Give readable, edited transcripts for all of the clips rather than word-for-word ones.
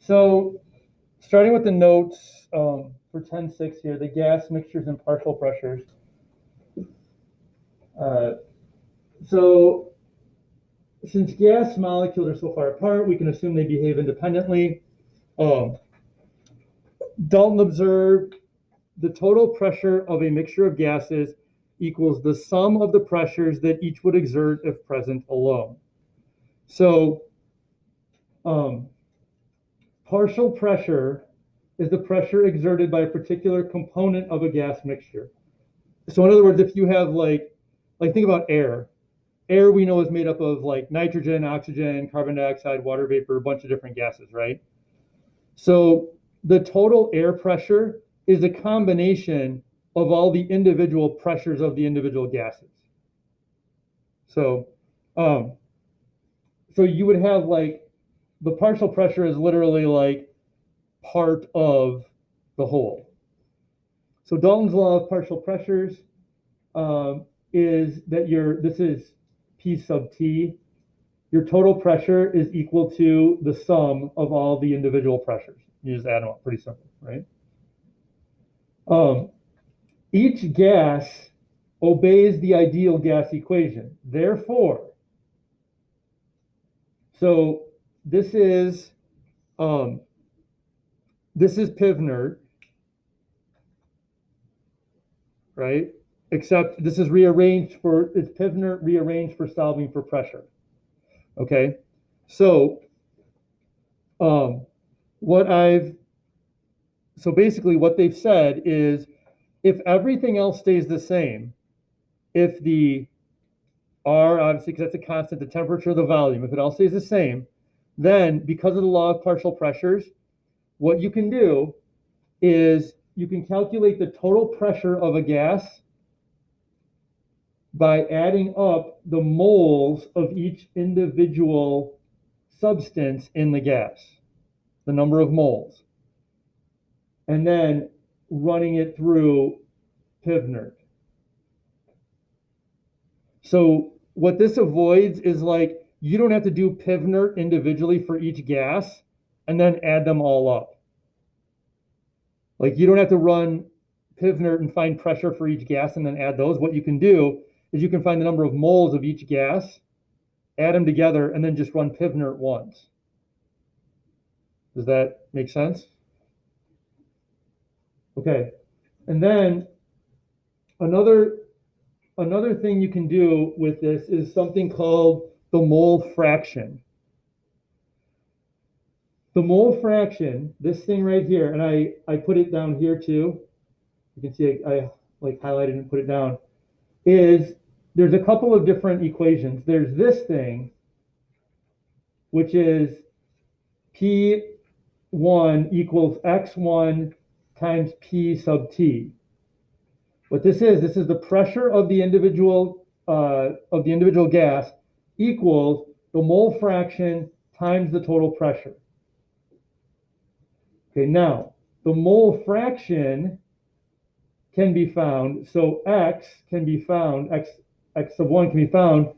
So starting with the notes for 10.6 here, the gas mixtures and partial pressures. So since gas molecules are so far apart, we can assume they behave independently. Dalton observed the total pressure of a mixture of gases equals the sum of the pressures that each would exert if present alone. So partial pressure is the pressure exerted by a particular component of a gas mixture. So in other words, if you have like think about air. Air we know is made up of like nitrogen, oxygen, carbon dioxide, water vapor, a bunch of different gases, right? So the total air pressure is a combination of all the individual pressures of the individual gases. So, so you would have like the partial pressure is literally like part of the whole. So Dalton's law of partial pressures is that this is P sub T. Your total pressure is equal to the sum of all the individual pressures. You just add them up, pretty simple, right? Each gas obeys the ideal gas equation. Therefore, so this is Pivnert, right? Except this is it's Pivnert rearranged for solving for pressure. Okay, so basically what they've said is if everything else stays the same, if the R, obviously, because that's a constant, the temperature, the volume, if it all stays the same, then because of the law of partial pressures, what you can do is you can calculate the total pressure of a gas by adding up the moles of each individual substance in the gas, the number of moles, and then running it through Pivnert. So what this avoids is like you don't have to do Pivnert individually for each gas and then add them all up. Like you don't have to run Pivnert and find pressure for each gas and then add those. What you can do is you can find the number of moles of each gas, add them together, and then just run Pivnert once. Does that make sense? Okay. And then another thing you can do with this is something called the mole fraction. The mole fraction, this thing right here, and I put it down here too. You can see I like highlighted and put it down, is there's a couple of different equations. There's this thing, which is P1 equals X1 times P sub T. What this is the pressure of the individual gas equals the mole fraction times the total pressure. Okay, now the mole fraction can be found, so X sub 1 can be found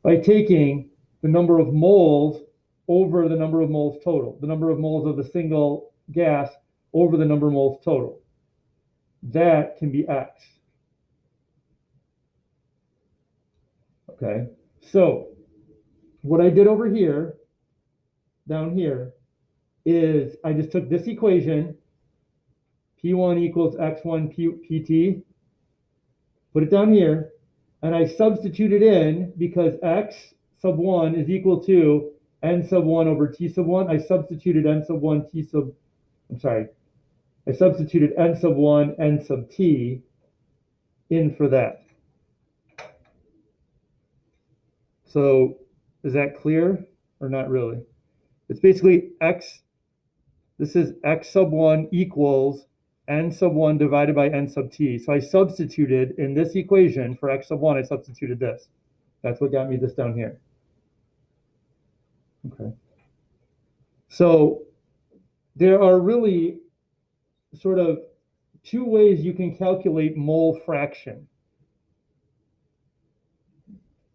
by taking the number of moles over the number of moles total, the number of moles of the single gas over the number of moles total. That can be X. Okay, so what I did over here, down here, is I just took this equation, P1 equals X1 PT, put it down here, and I substituted in, because X sub 1 is equal to N sub 1 over T sub 1, I substituted N sub 1, I substituted N sub 1, N sub T in for that. So is that clear or not really? It's basically this is X sub 1 equals N sub 1 divided by N sub T. So I substituted in this equation for X sub 1, I substituted this. That's what got me this down here. Okay. So there are really sort of two ways you can calculate mole fraction.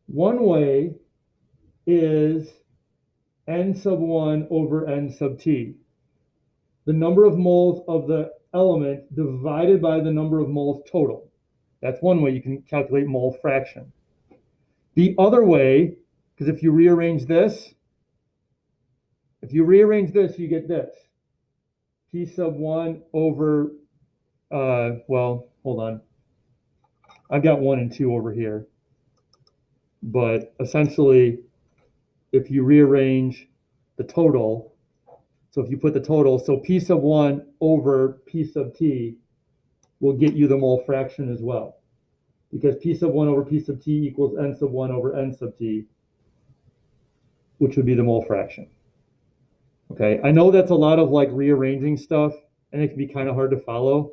One way is N sub 1 over N sub T. the number of moles of the element divided by the number of moles total. That's one way you can calculate mole fraction. The other way, because if you rearrange this, you get this. P sub 1 over, well, hold on. I've got 1 and 2 over here. But essentially, if you rearrange the total, so if you put the total, so P sub 1 over P sub T will get you the mole fraction as well. Because P sub 1 over P sub T equals N sub 1 over N sub T, which would be the mole fraction. Okay, I know that's a lot of like rearranging stuff, and it can be kind of hard to follow.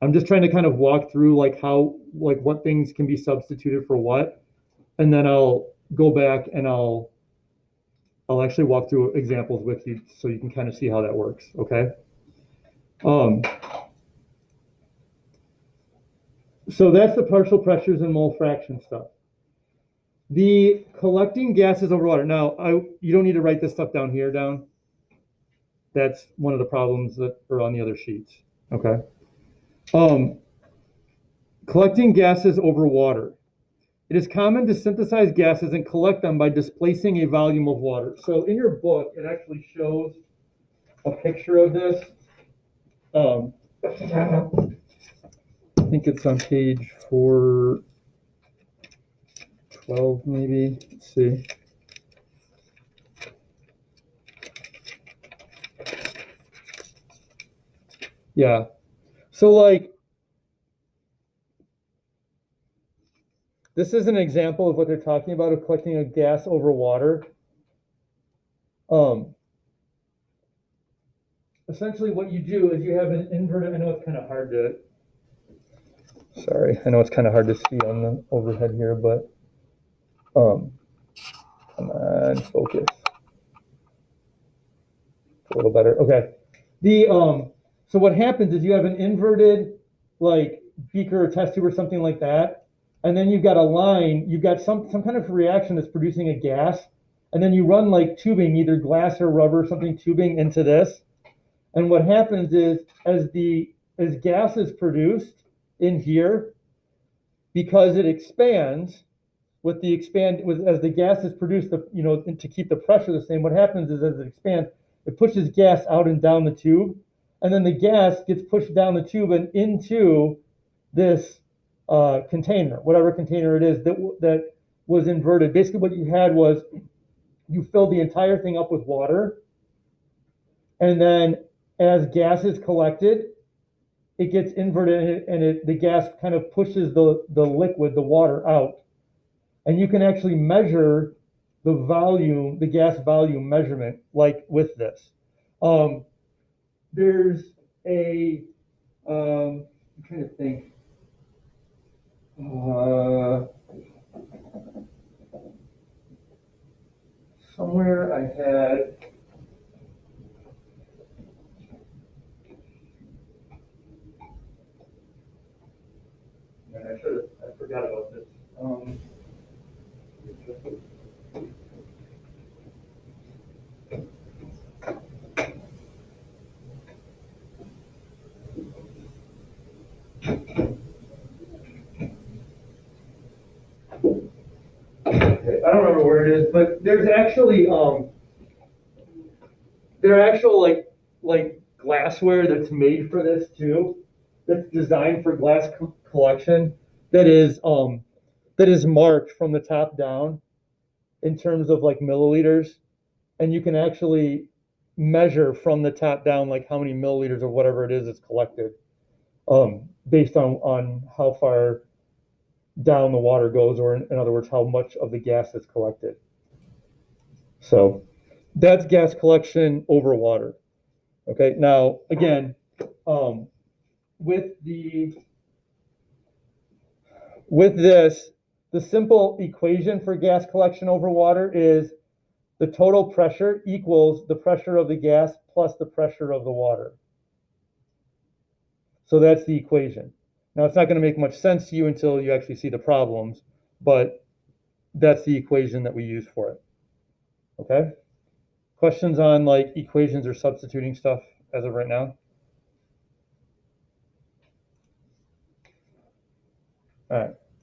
I'm just trying to kind of walk through like how, like what things can be substituted for what, and then I'll go back and I'll actually walk through examples with you so you can kind of see how that works, okay? So that's the partial pressures and mole fraction stuff. The collecting gases over water. Now, you don't need to write this stuff down here. That's one of the problems that are on the other sheets, okay? Collecting gases over water. It is common to synthesize gases and collect them by displacing a volume of water. So in your book, it actually shows a picture of this. I think it's on page 412, maybe. Let's see. Yeah. So like, this is an example of what they're talking about of collecting a gas over water. Essentially what you do is you have an inverted, I know it's kind of hard to, sorry, I know it's kind of hard to see on the overhead here, but come on, focus. A little better. Okay. So what happens is you have an inverted like beaker or test tube or something like that, and then you've got a line, you've got some kind of reaction that's producing a gas, and then you run like tubing, either glass or rubber, something tubing into this. And what happens is as gas is produced in here, because it expands, as the gas is produced, to keep the pressure the same, what happens is as it expands, it pushes gas out and down the tube, and then the gas gets pushed down the tube and into this container, whatever container it is that was inverted. Basically, what you had was you filled the entire thing up with water, and then as gas is collected, it gets inverted, and the gas kind of pushes the liquid, the water, out. And you can actually measure the volume, the gas volume measurement, like with this. There's I'm trying to think. Somewhere I had. I forgot about this. Okay, I don't remember where it is, but there's actually there are actual like glassware that's made for this too, that's designed for glass collection, that is marked from the top down in terms of like milliliters, and you can actually measure from the top down like how many milliliters or whatever it is collected, based on how far down the water goes, or in other words, how much of the gas is collected. So that's gas collection over water. Okay, now again, with this, the simple equation for gas collection over water is the total pressure equals the pressure of the gas plus the pressure of the water. So that's the equation. Now, it's not going to make much sense to you until you actually see the problems, but that's the equation that we use for it. Okay? Questions on like equations or substituting stuff as of right now? All right.